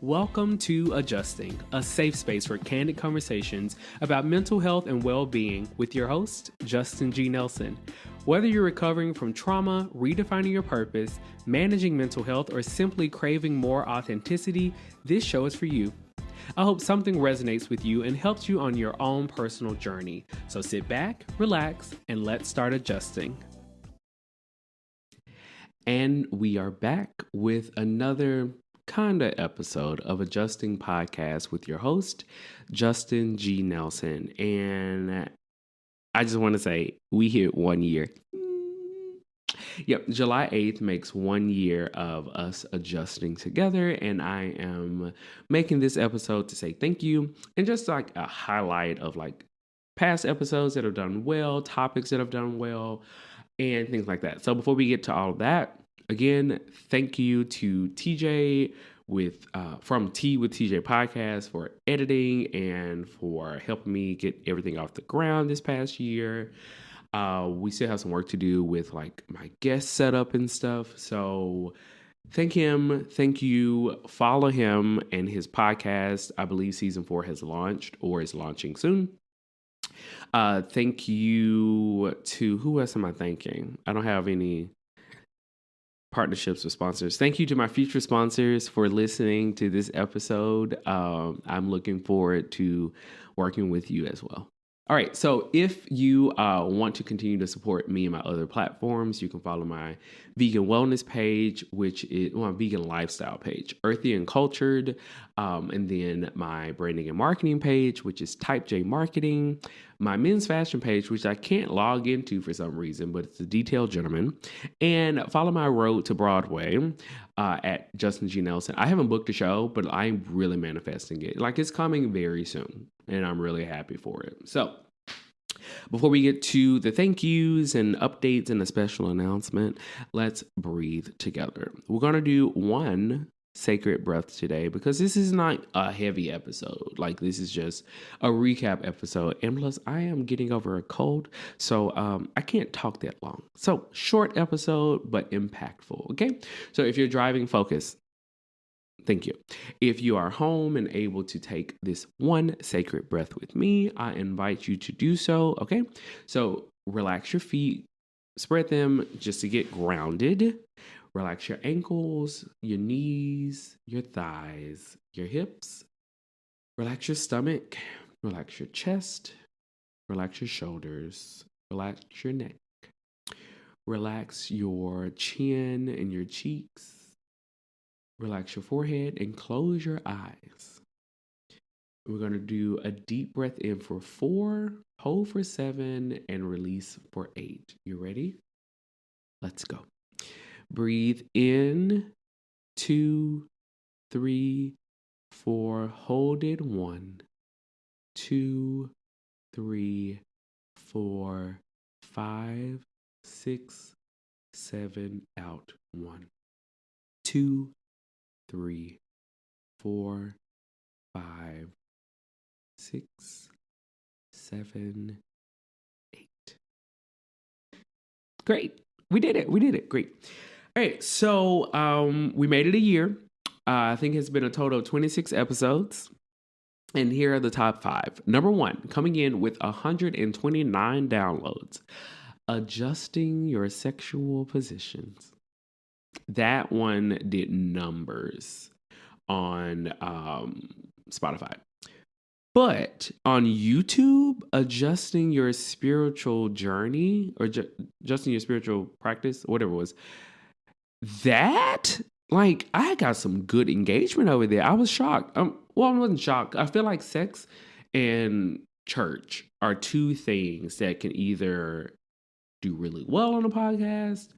Welcome to Adjusting, a safe space for candid conversations about mental health and well-being with your host, Justin G. Nelson. Whether you're recovering from trauma, redefining your purpose, managing mental health, or simply craving more authenticity, this show is for you. I hope something resonates with you and helps you on your own personal journey. So sit back, relax, and let's start adjusting. And we are back with another kind of episode of Adjusting Podcast with your host, Justin G. Nelson. And I just want to say, we hit 1 year. Yep, July 8th makes 1 year of us adjusting together, and I am making this episode to say thank you and just like a highlight of like past episodes that have done well, topics that have done well, and things like that. So before we get to all of that, again, thank you to TJ from Tea with TJ podcast for editing and for helping me get everything off the ground this past year. We still have some work to do with like my guest setup and stuff. So thank him. Thank you. Follow him and his podcast. I believe season 4 has launched or is launching soon. Thank you to who else am I thanking? I don't have any partnerships with sponsors. Thank you to my future sponsors for listening to this episode. I'm looking forward to working with you as well. All right, so if you want to continue to support me and my other platforms, you can follow my vegan wellness page, which is my vegan lifestyle page, Earthy and Cultured, and then my branding and marketing page, which is Type J Marketing, my men's fashion page, which I can't log into for some reason, but it's the Detailed Gentleman, and follow my road to Broadway at Justin G. Nelson. I haven't booked a show, but I'm really manifesting it. Like it's coming very soon, and I'm really happy for it. So before we get to the thank yous and updates and a special announcement, let's breathe together. We're going to do one sacred breath today because this is not a heavy episode. Like this is just a recap episode. And plus I am getting over a cold, so I can't talk that long. So short episode, but impactful. Okay. So if you're driving, focus. Thank you. If you are home and able to take this one sacred breath with me, I invite you to do so. Okay. So relax your feet, spread them just to get grounded. Relax your ankles, your knees, your thighs, your hips. Relax your stomach. Relax your chest. Relax your shoulders. Relax your neck. Relax your chin and your cheeks. Relax your forehead and close your eyes. We're going to do a deep breath in for 4, hold for 7, and release for 8. You ready? Let's go. Breathe in, 2, 3, 4. Hold it, 1, 2, 3, 4, 5, 6, 7. Out, 1, 2, 3, 4, 5, 6, 7, 8. Great. We did it. Great. All right. So we made it a year. I think it's been a total of 26 episodes. And here are the top 5. Number 1, coming in with 129 downloads. Adjusting your sexual positions. That one did numbers on Spotify. But on YouTube, adjusting your spiritual journey or adjusting your spiritual practice, whatever it was, that, like, I got some good engagement over there. I was shocked. Well, I wasn't shocked. I feel like sex and church are 2 things that can either do really well on a podcast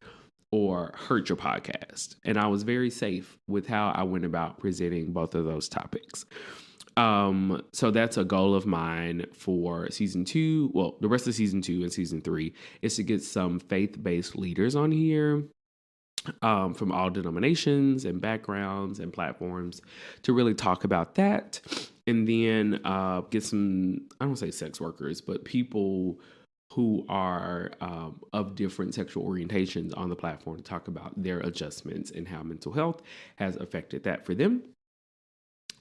or hurt your podcast. And I was very safe with how I went about presenting both of those topics. So that's a goal of mine for season 2. Well, the rest of season 2 and season 3 is to get some faith-based leaders on here, from all denominations and backgrounds and platforms to really talk about that. And then, get some, I don't say sex workers, but people who are of different sexual orientations on the platform to talk about their adjustments and how mental health has affected that for them.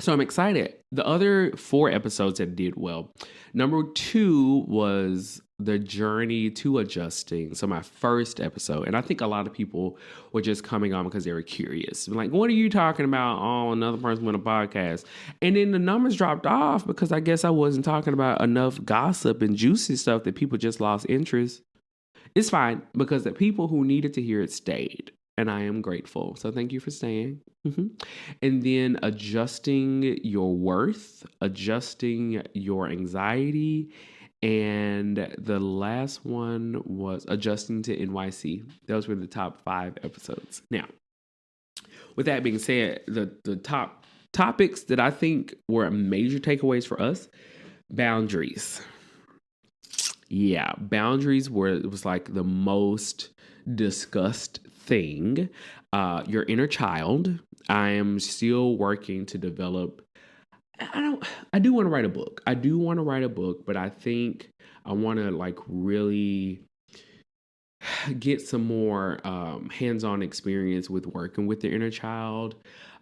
So I'm excited. The other 4 episodes that did well. Number 2 was the journey to adjusting. So my first episode, and I think a lot of people were just coming on because they were curious. Like, what are you talking about? Oh, another person with a podcast. And then the numbers dropped off because I guess I wasn't talking about enough gossip and juicy stuff that people just lost interest. It's fine because the people who needed to hear it stayed. And I am grateful. So thank you for staying. And then adjusting your worth, adjusting your anxiety. And the last one was adjusting to NYC. Those were the top 5 episodes. Now, with that being said, the top topics that I think were major takeaways for us: boundaries. Yeah, boundaries was like the most discussed thing. Your inner child. I am still working to develop. I do want to write a book. I do want to write a book, but I think I want to like really get some more hands-on experience with working with the inner child.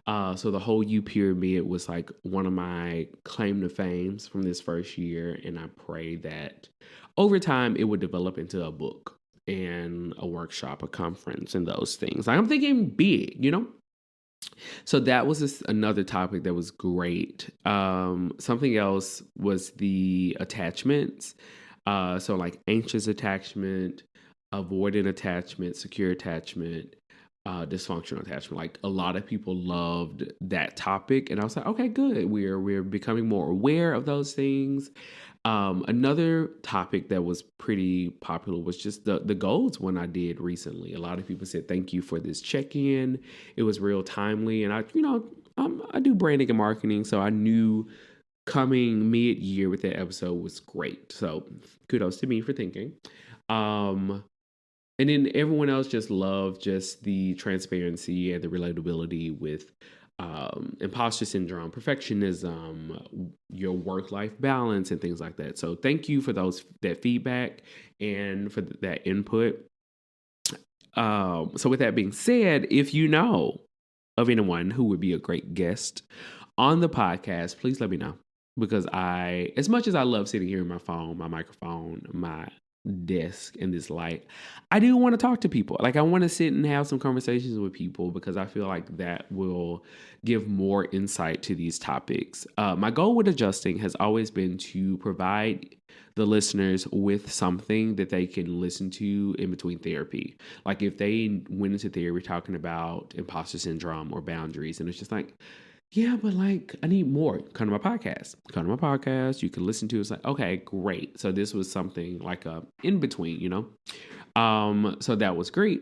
So the whole U pyramid was like one of my claim to fames from this first year, and I pray that over time it would develop into a book and a workshop, a conference, and those things. Like, I'm thinking big, you know. So that was another topic that was great. Something else was the attachments. So like anxious attachment, avoidant attachment, secure attachment, dysfunctional attachment. Like, a lot of people loved that topic, and I was like, okay, good. We're becoming more aware of those things. Another topic that was pretty popular was just the goals one I did recently. A lot of people said thank you for this check-in. It was real timely, and I do branding and marketing, so I knew coming mid-year with that episode was great. So kudos to me for thinking. And then everyone else just loved just the transparency and the relatability with imposter syndrome, perfectionism, your work-life balance, and things like that. So thank you for that feedback and for that input. So with that being said, if you know of anyone who would be a great guest on the podcast, please let me know. Because as much as I love sitting here in my phone, my microphone, my desk, and this light, I do want to talk to people. Like, I want to sit and have some conversations with people because I feel like that will give more insight to these topics. My goal with adjusting has always been to provide the listeners with something that they can listen to in between therapy. Like, if they went into therapy talking about imposter syndrome or boundaries, and it's just like, yeah, but like, I need more. Come to my podcast. Come to my podcast. You can listen to it. It's like, okay, great. So this was something like a in between, you know? So that was great.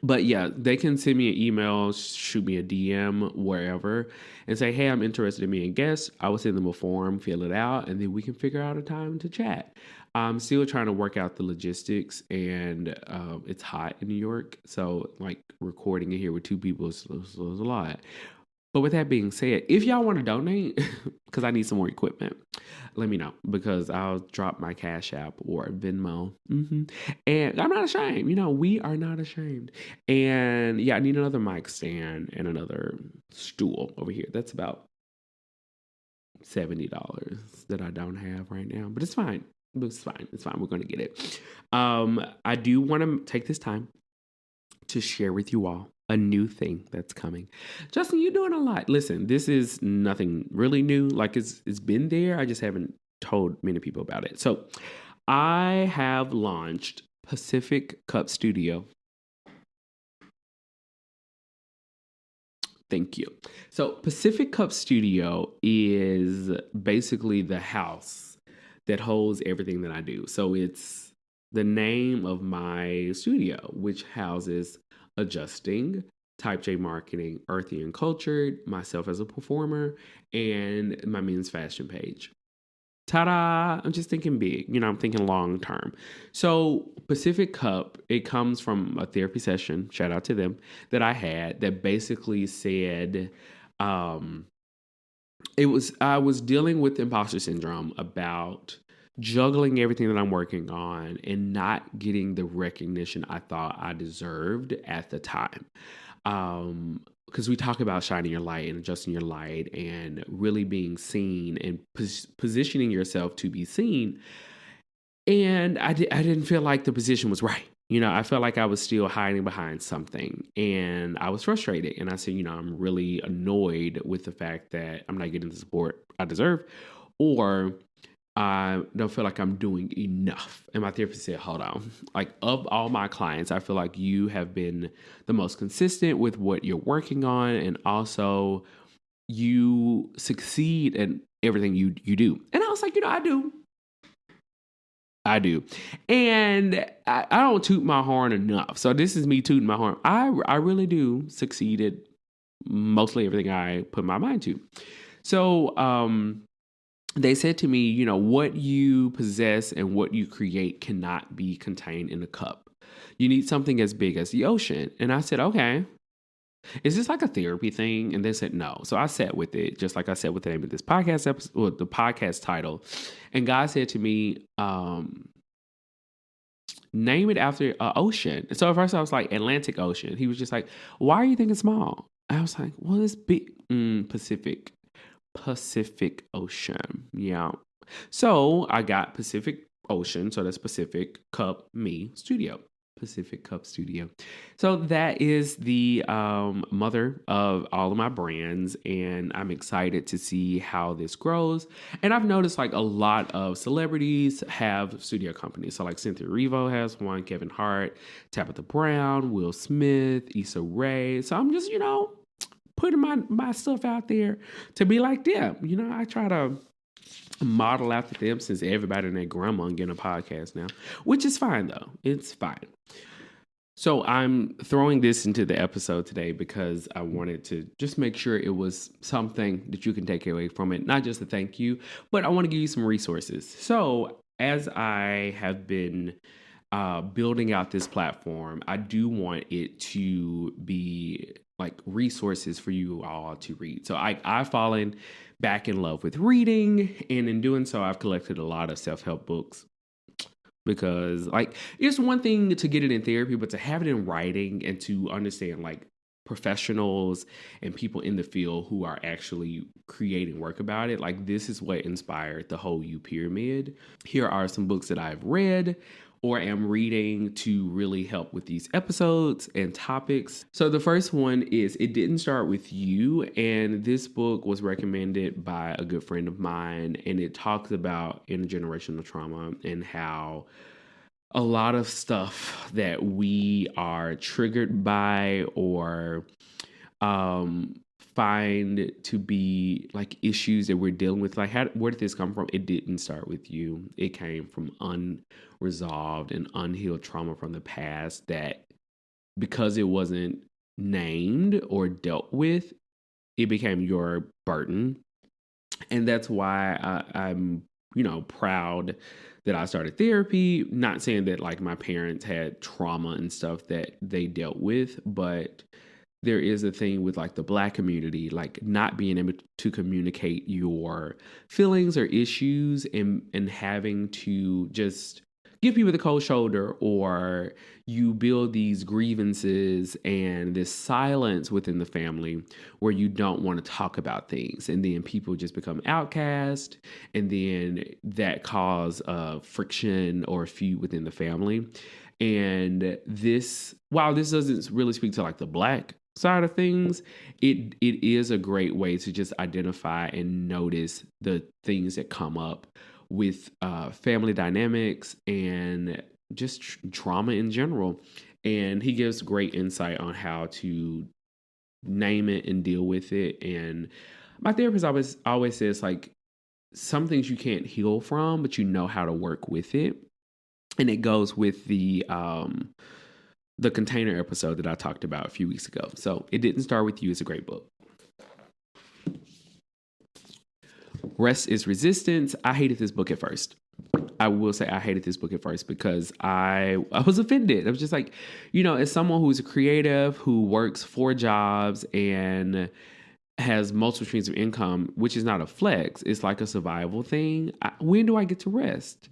But yeah, they can send me an email, shoot me a DM, wherever, and say, hey, I'm interested in being a guest. I will send them a form, fill it out, and then we can figure out a time to chat. I'm still trying to work out the logistics, and it's hot in New York. So like, recording it here with 2 people is a lot. But with that being said, if y'all want to donate, because I need some more equipment, let me know, because I'll drop my Cash App or Venmo. And I'm not ashamed. You know, we are not ashamed. And yeah, I need another mic stand and another stool over here. That's about $70 that I don't have right now. But it's fine. It's fine. It's fine. We're going to get it. I do want to take this time to share with you all a new thing that's coming. Justin, you're doing a lot. Listen, this is nothing really new. Like, it's been there. I just haven't told many people about it. So I have launched Pacific Cup Studio. Thank you. So Pacific Cup Studio is basically the house that holds everything that I do. So it's the name of my studio, which houses adjusting, Type J marketing, earthy and cultured, myself as a performer, and my men's fashion page. Ta-da! I'm just thinking big. You know, I'm thinking long term. So Pacific Cup, it comes from a therapy session, shout out to them, that I had that basically said, I was dealing with imposter syndrome about juggling everything that I'm working on and not getting the recognition I thought I deserved at the time. because we talk about shining your light and adjusting your light and really being seen and positioning yourself to be seen. And I didn't feel like the position was right. I felt like I was still hiding behind something, and I was frustrated. And I said, I'm really annoyed with the fact that I'm not getting the support I deserve, or I don't feel like I'm doing enough. And my therapist said, hold on. Like, of all my clients, I feel like you have been the most consistent with what you're working on. And also, you succeed in everything you do. And I was like, I do. I do. And I don't toot my horn enough. So this is me tooting my horn. I really do succeed at mostly everything I put my mind to. So, they said to me, what you possess and what you create cannot be contained in a cup. You need something as big as the ocean. And I said, okay, is this like a therapy thing? And they said, no. So I sat with it, just like I said with the name of this podcast episode, or the podcast title. And God said to me, name it after ocean. So at first I was like, Atlantic Ocean. He was just like, why are you thinking small? I was like, well, it's big. Pacific Ocean. Yeah. So I got Pacific Ocean. So that's Pacific Cup Me Studio. Pacific Cup Studio. So that is the mother of all of my brands, and I'm excited to see how this grows. And I've noticed like a lot of celebrities have studio companies. So like Cynthia Erivo has one, Kevin Hart, Tabitha Brown, Will Smith, Issa Rae. So I'm just, putting my stuff out there to be like them. I try to model after them, since everybody and their grandma getting a podcast now, which is fine though. It's fine. So I'm throwing this into the episode today because I wanted to just make sure it was something that you can take away from it. Not just a thank you, but I want to give you some resources. So as I have been building out this platform, I do want it to be like resources for you all to read. So I've fallen back in love with reading, and in doing so, I've collected a lot of self-help books. Because like, it's one thing to get it in therapy, but to have it in writing and to understand like professionals and people in the field who are actually creating work about it, like this is what inspired the whole You Pyramid. Here are some books that I've read or am reading to really help with these episodes and topics. So the first one is It Didn't Start With You, and this book was recommended by a good friend of mine, and it talks about intergenerational trauma and how a lot of stuff that we are triggered by or find to be like issues that we're dealing with, like where did this come from? It didn't start with you. It came from unresolved and unhealed trauma from the past that, because it wasn't named or dealt with, it became your burden. And that's why I'm proud that I started therapy. Not saying that like my parents had trauma and stuff that they dealt with, but there is a thing with like the Black community, like not being able to communicate your feelings or issues, and having to just give people the cold shoulder, or you build these grievances and this silence within the family where you don't want to talk about things. And then people just become outcast, and then that cause friction or a feud within the family. And this, while this doesn't really speak to like the Black side of things, it is a great way to just identify and notice the things that come up with family dynamics and just trauma in general. And he gives great insight on how to name it and deal with it. And my therapist always says like, some things you can't heal from, but you know how to work with it. And it goes with the container episode that I talked about a few weeks ago. So It Didn't Start With You is a great book. Rest is Resistance. I hated this book at first. I will say I hated this book at first because I was offended. I was just like, as someone who's a creative, who works 4 jobs and has multiple streams of income, which is not a flex, it's like a survival thing. When do I get to rest?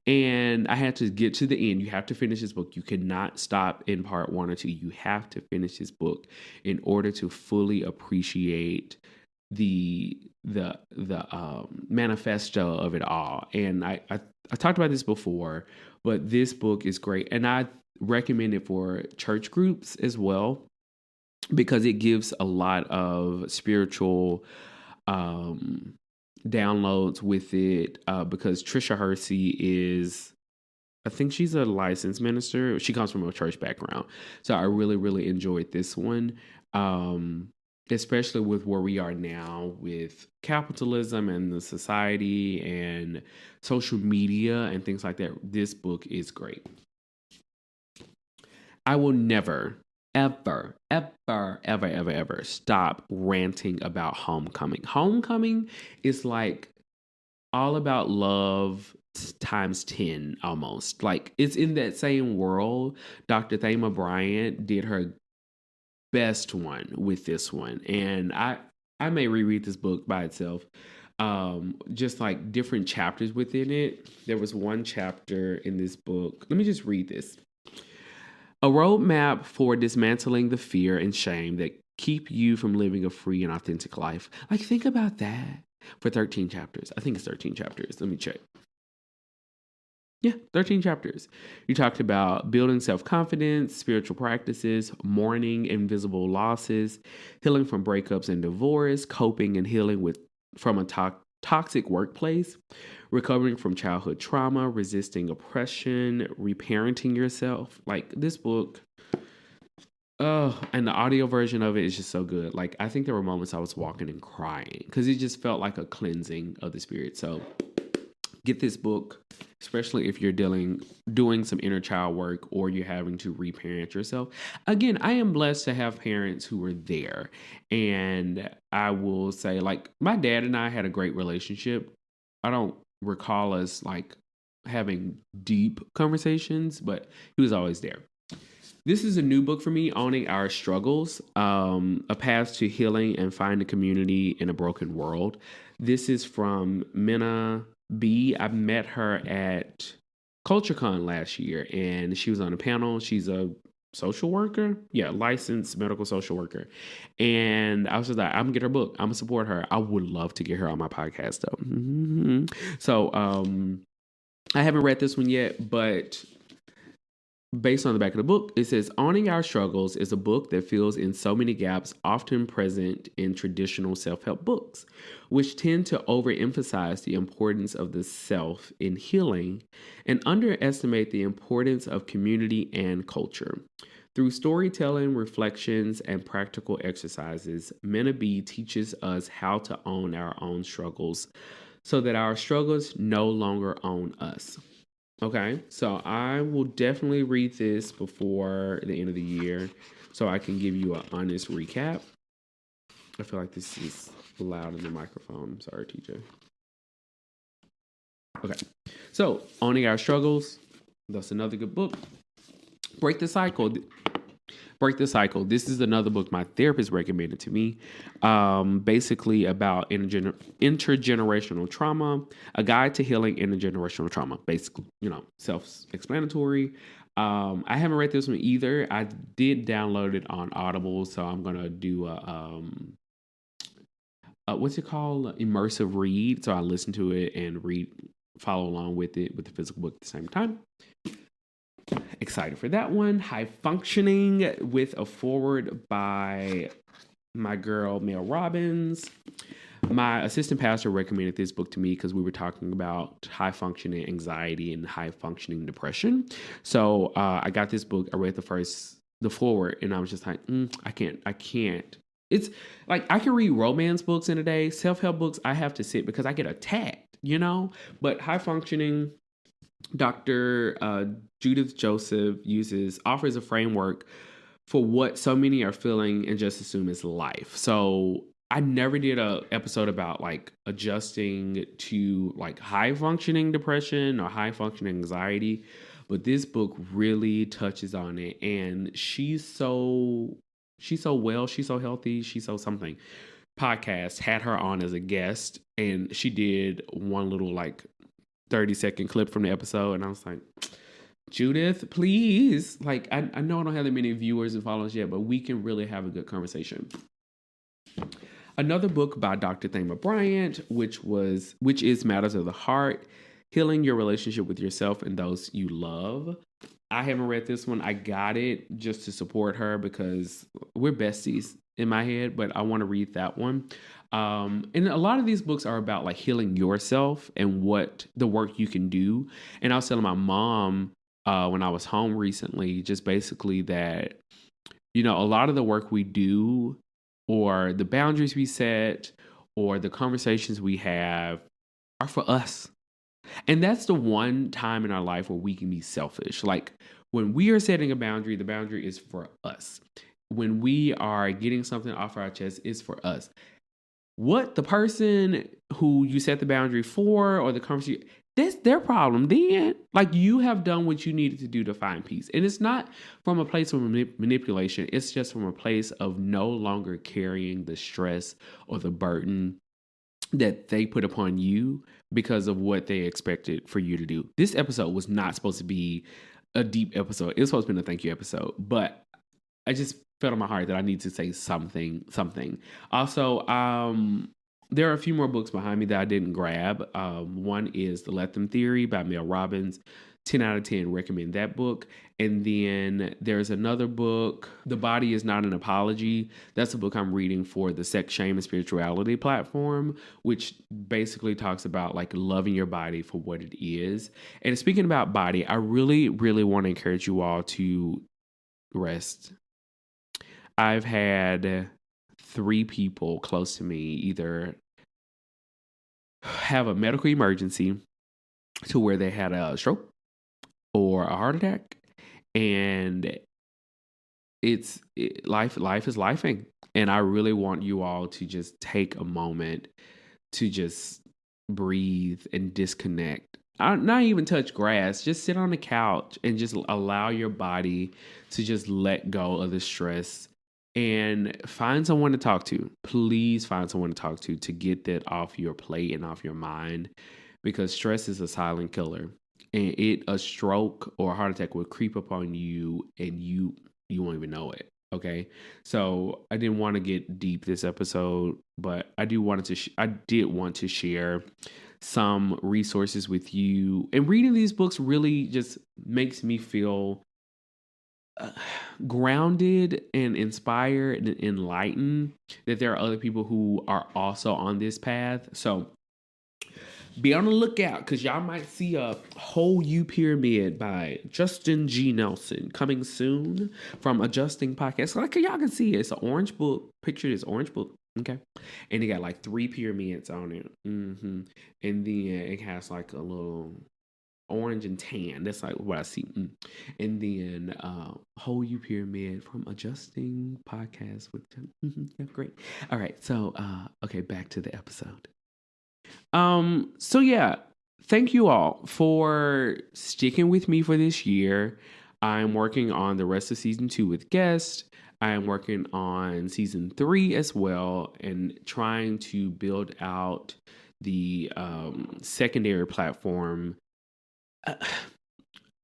And I had to get to the end. You have to finish this book. You cannot stop in part 1 or 2. You have to finish this book in order to fully appreciate the manifesto of it all. And I talked about this before, but this book is great, and I recommend it for church groups as well, because it gives a lot of spiritual downloads with it, because Tricia Hersey is, I think she's a licensed minister. She comes from a church background. So I really, really enjoyed this one, especially with where we are now with capitalism and the society and social media and things like that. This book is great. I will never, ever, ever, ever, ever, ever stop ranting about Homecoming. Homecoming is like all about love times 10 almost. Like, it's in that same world. Dr. Thema Bryant did her best one with this one. And I may reread this book by itself. Just like different chapters within it. There was one chapter in this book. Let me just read this. A roadmap for dismantling the fear and shame that keep you from living a free and authentic life. Like, think about that for 13 chapters. I think it's 13 chapters. Let me check. Yeah, 13 chapters. You talked about building self-confidence, spiritual practices, mourning invisible losses, healing from breakups and divorce, coping and healing from a toxic workplace, recovering from childhood trauma, resisting oppression, reparenting yourself. Like, this book, and the audio version of it is just so good. Like, I think there were moments I was walking and crying because it just felt like a cleansing of the spirit. So get this book, especially if you're doing some inner child work or you're having to reparent yourself. Again, I am blessed to have parents who were there. And I will say, like, my dad and I had a great relationship. I don't recall us like having deep conversations, but he was always there. This is a new book for me, Owning Our Struggles, A Path to Healing and Find a Community in a Broken World. This is from Minna B. I met her at CultureCon last year, and she was on a panel. She's a social worker. Yeah, licensed medical social worker. And I was just like, I'm gonna get her book. I'm gonna support her. I would love to get her on my podcast though. Mm-hmm. So I haven't read this one yet, but based on the back of the book, it says, Owning Our Struggles is a book that fills in so many gaps often present in traditional self-help books, which tend to overemphasize the importance of the self in healing and underestimate the importance of community and culture. Through storytelling, reflections, and practical exercises, Minna B teaches us how to own our own struggles so that our struggles no longer own us. Okay, so I will definitely read this before the end of the year so I can give you an honest recap. I feel like this is loud in the microphone. I'm sorry, TJ. Okay, so Owning Our Struggles, that's another good book. Break the Cycle. This is another book my therapist recommended to me. Basically about intergenerational trauma, a guide to healing intergenerational trauma. Basically, self-explanatory. I haven't read this one either. I did download it on Audible, so I'm gonna do a what's it called? Immersive read. So I listen to it and follow along with it with the physical book at the same time. Excited for that one. High Functioning, with a foreword by my girl, Mel Robbins. My assistant pastor recommended this book to me because we were talking about high functioning anxiety and high functioning depression. So I got this book. I read the foreword, and I was just like, I can't. It's like, I can read romance books in a day. Self-help books, I have to sit because I get attacked, But High Functioning, Dr. Judith Joseph offers a framework for what so many are feeling and just assume is life. So I never did a episode about like adjusting to like high functioning depression or high functioning anxiety, but this book really touches on it. And she's so well, she's so healthy, she's so something. Podcast had her on as a guest, and she did one little like 30-second clip from the episode, and I was like, Judith, please. Like, I know I don't have that many viewers and followers yet, but we can really have a good conversation. Another book by Dr. Thema Bryant, which is Matters of the Heart, Healing Your Relationship with Yourself and Those You Love. I haven't read this one. I got it just to support her because we're besties in my head, but I want to read that one. And a lot of these books are about like healing yourself and what the work you can do. And I was telling my mom when I was home recently, just basically that, a lot of the work we do or the boundaries we set or the conversations we have are for us. And that's the one time in our life where we can be selfish. Like when we are setting a boundary, the boundary is for us. When we are getting something off our chest, it's for us. What the person who you set the boundary for or the conversation, that's their problem. Then, like, you have done what you needed to do to find peace. And it's not from a place of manipulation. It's just from a place of no longer carrying the stress or the burden that they put upon you because of what they expected for you to do. This episode was not supposed to be a deep episode. It was supposed to be a thank you episode, but I just felt in my heart that I need to say something. Also, there are a few more books behind me that I didn't grab. One is The Let Them Theory by Robbins. 10 out of 10 recommend that book. And then there's another book, The Body Is Not an Apology. That's a book I'm reading for the Sex, Shame, and Spirituality platform, which basically talks about like loving your body for what it is. And speaking about body, I really, really want to encourage you all to rest. I've had 3 people close to me either have a medical emergency to where they had a stroke or a heart attack, and life is lifing. And I really want you all to just take a moment to just breathe and disconnect. Not even touch grass, just sit on the couch and just allow your body to just let go of the stress and find someone to talk to. Please find someone to talk to get that off your plate and off your mind, because stress is a silent killer. And a stroke or a heart attack will creep up on you and you won't even know it. Okay. So I didn't want to get deep this episode, but I did want to share some resources with you. And reading these books really just makes me feel grounded and inspired and enlightened that there are other people who are also on this path. So be on the lookout, because y'all might see a Whole You Pyramid by Justin G. Nelson coming soon from Adjusting Podcast. Like y'all can see, it's an orange book. Picture this orange book. Okay. And it got like 3 pyramids on it. And then it has like a little orange and tan. That's like what I see. And then Whole You Pyramid from Adjusting Podcast with yeah, great. All right. So okay, back to the episode. So yeah, thank you all for sticking with me for this year. I'm working on the rest of season 2 with guests. I am working on season 3 as well, and trying to build out the secondary platform.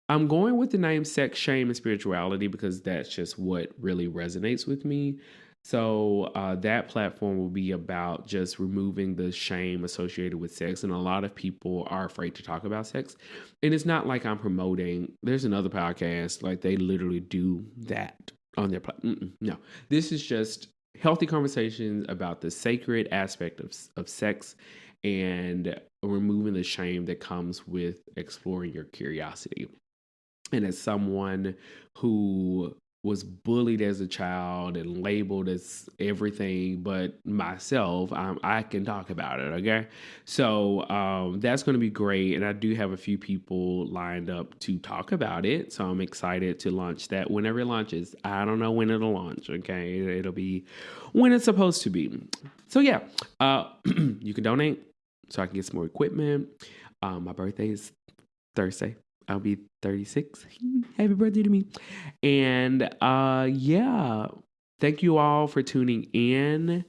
I'm going with the name Sex, Shame, and Spirituality because that's just what really resonates with me. So that platform will be about just removing the shame associated with sex. And a lot of people are afraid to talk about sex. And it's not like I'm promoting. There's another podcast, like they literally do that on their platform. No, this is just healthy conversations about the sacred aspect of sex and removing the shame that comes with exploring your curiosity. And as someone who was bullied as a child and labeled as everything but myself, I can talk about it, okay? So that's going to be great. And I do have a few people lined up to talk about it. So I'm excited to launch that whenever it launches. I don't know when it'll launch, okay? It'll be when it's supposed to be. So yeah, you can donate so I can get some more equipment. My birthday is Thursday. I'll be 36. Happy birthday to me. And yeah, thank you all for tuning in.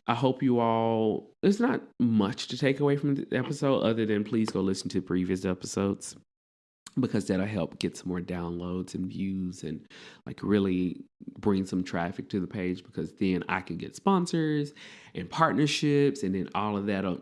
I hope you all, there's not much to take away from the episode other than please go listen to previous episodes, because that'll help get some more downloads and views and like really bring some traffic to the page, because then I can get sponsors and partnerships, and then all of that'll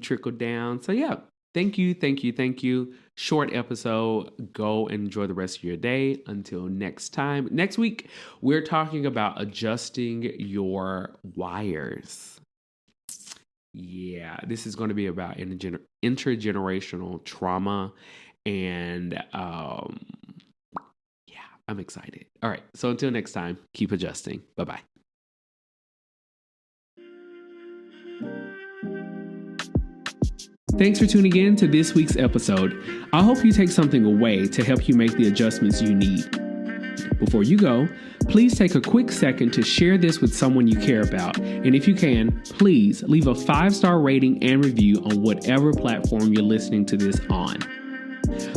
trickle down. So yeah, thank you. Short episode. Go and enjoy the rest of your day. Until next time. Next week, we're talking about adjusting your wires. Yeah, this is going to be about intergenerational trauma. And yeah, I'm excited. All right. So until next time, keep adjusting. Bye-bye. Thanks for tuning in to this week's episode. I hope you take something away to help you make the adjustments you need. Before you go, please take a quick second to share this with someone you care about. And if you can, please leave a 5-star rating and review on whatever platform you're listening to this on.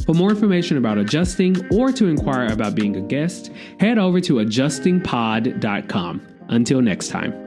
For more information about adjusting or to inquire about being a guest, head over to adjustingpod.com. Until next time.